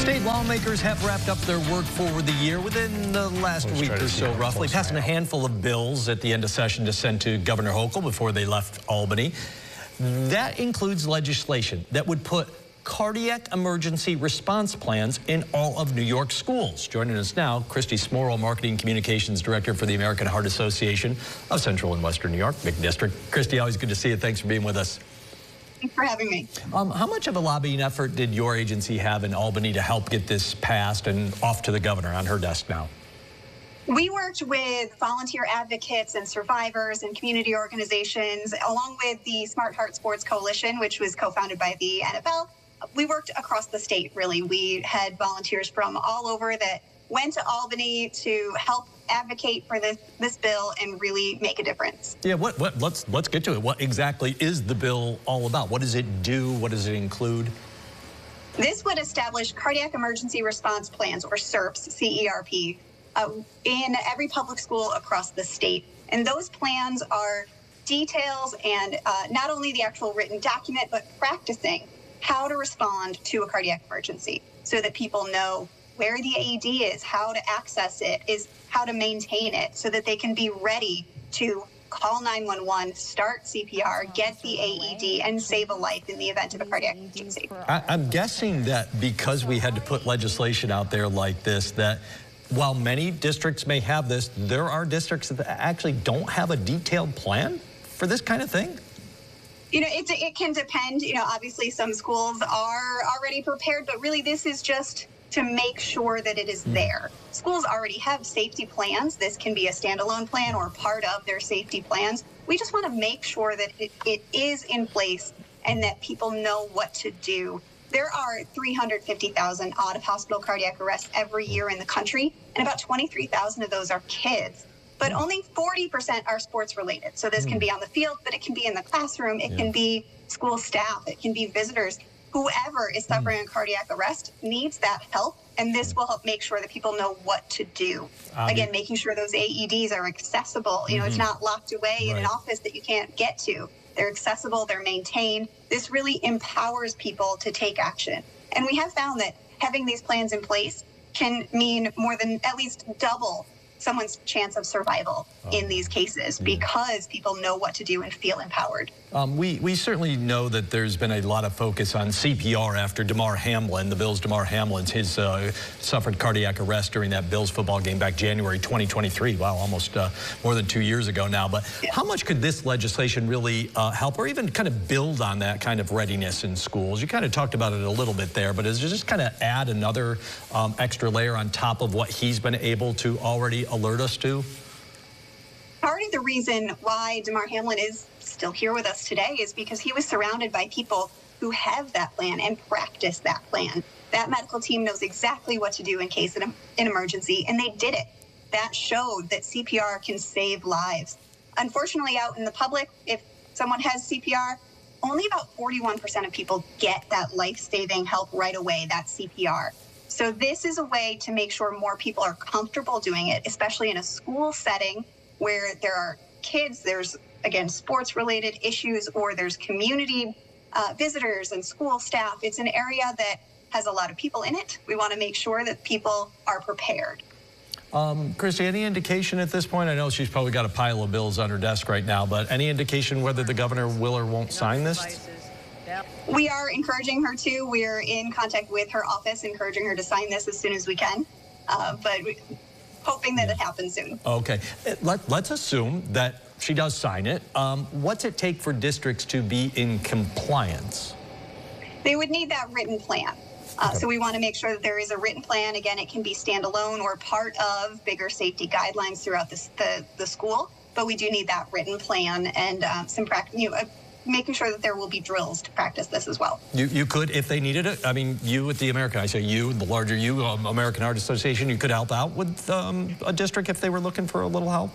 State lawmakers have wrapped up their work for the year within the last week or so, roughly, passing a handful of bills at the end of session to send to Governor Hochul before they left Albany. That includes legislation that would put cardiac emergency response plans in all of New York schools. Joining us now, Kristy Smorol, Marketing Communications Director for the American Heart Association of Central and Western New York, big district. Kristy, always good to see you. Thanks for being with us. Thanks for having me. How much of a lobbying effort did your agency have in Albany to help get this passed and off to the governor on her desk now? We worked with volunteer advocates and survivors and community organizations, along with the Smart Heart Sports Coalition, which was co-founded by the NFL. We worked across the state, really. We had volunteers from all over that went to Albany to help advocate for this bill and really make a difference. Yeah, let's get to it. What exactly is the bill all about? What does it do? What does it include? This would establish cardiac emergency response plans, or CERPs, C-E-R-P, in every public school across the state. And those plans are details and not only the actual written document, but practicing how to respond to a cardiac emergency so that people know where the AED is, how to access it, is how to maintain it so that they can be ready to call 911, start CPR, get the AED, and save a life in the event of a cardiac emergency. I'm guessing that because we had to put legislation out there like this, that while many districts may have this, there are districts that actually don't have a detailed plan for this kind of thing? You know, it can depend. You know, obviously some schools are already prepared, but really this is just to make sure that it is there. Schools already have safety plans. This can be a standalone plan or part of their safety plans. We just want to make sure that it is in place and that people know what to do. There are 350,000 out-of-hospital cardiac arrests every year in the country, and about 23,000 of those are kids. But only 40% are sports related. So this can be on the field, but it can be in the classroom. It can be school staff. It can be visitors. Whoever is suffering a cardiac arrest needs that help, and this will help make sure that people know what to do. Again, making sure those AEDs are accessible. You know, it's not locked away in an office that you can't get to. They're accessible, they're maintained. This really empowers people to take action. And we have found that having these plans in place can mean more than at least double someone's chance of survival in these cases because people know what to do and feel empowered. We certainly know that there's been a lot of focus on CPR after Damar Hamlin, the Bills' Damar Hamlin, his suffered cardiac arrest during that Bills football game back January 2023. Wow, almost more than 2 years ago now. But how much could this legislation really help or even kind of build on that kind of readiness in schools? You kind of talked about it a little bit there, but is it just kind of add another extra layer on top of what he's been able to already alert us to? Part of the reason why Damar Hamlin is still here with us today is because he was surrounded by people who have that plan and practice that plan. That medical team knows exactly what to do in case of an emergency, and they did it. That showed that CPR can save lives. Unfortunately, out in the public, if someone has CPR, only about 41% of people get that life-saving help right away, that CPR. So this is a way to make sure more people are comfortable doing it, especially in a school setting where there are kids, there's, again, sports-related issues, or there's community visitors and school staff. It's an area that has a lot of people in it. We want to make sure that people are prepared. Kristy, any indication at this point? I know she's probably got a pile of bills on her desk right now, but any indication whether the governor will or won't sign this? We are encouraging her to. We're in contact with her office, encouraging her to sign this as soon as we can, but hoping that it happens soon. Okay. Let's assume that she does sign it. What's it take for districts to be in compliance? They would need that written plan. So we want to make sure that there is a written plan. Again, it can be standalone or part of bigger safety guidelines throughout the school, but we do need that written plan and some practice. Making sure that there will be drills to practice this as well. You could, if they needed it. I mean, you at the American, I say you, the larger you, American Heart Association, you could help out with a district if they were looking for a little help?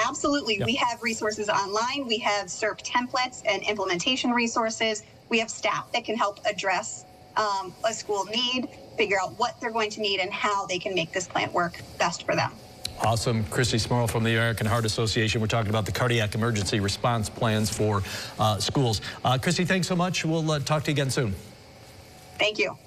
Absolutely. Yep. We have resources online. We have CERP templates and implementation resources. We have staff that can help address a school need, figure out what they're going to need and how they can make this plan work best for them. Awesome. Kristy Smorol from the American Heart Association. We're talking about the cardiac emergency response plans for schools. Kristy, thanks so much. We'll talk to you again soon. Thank you.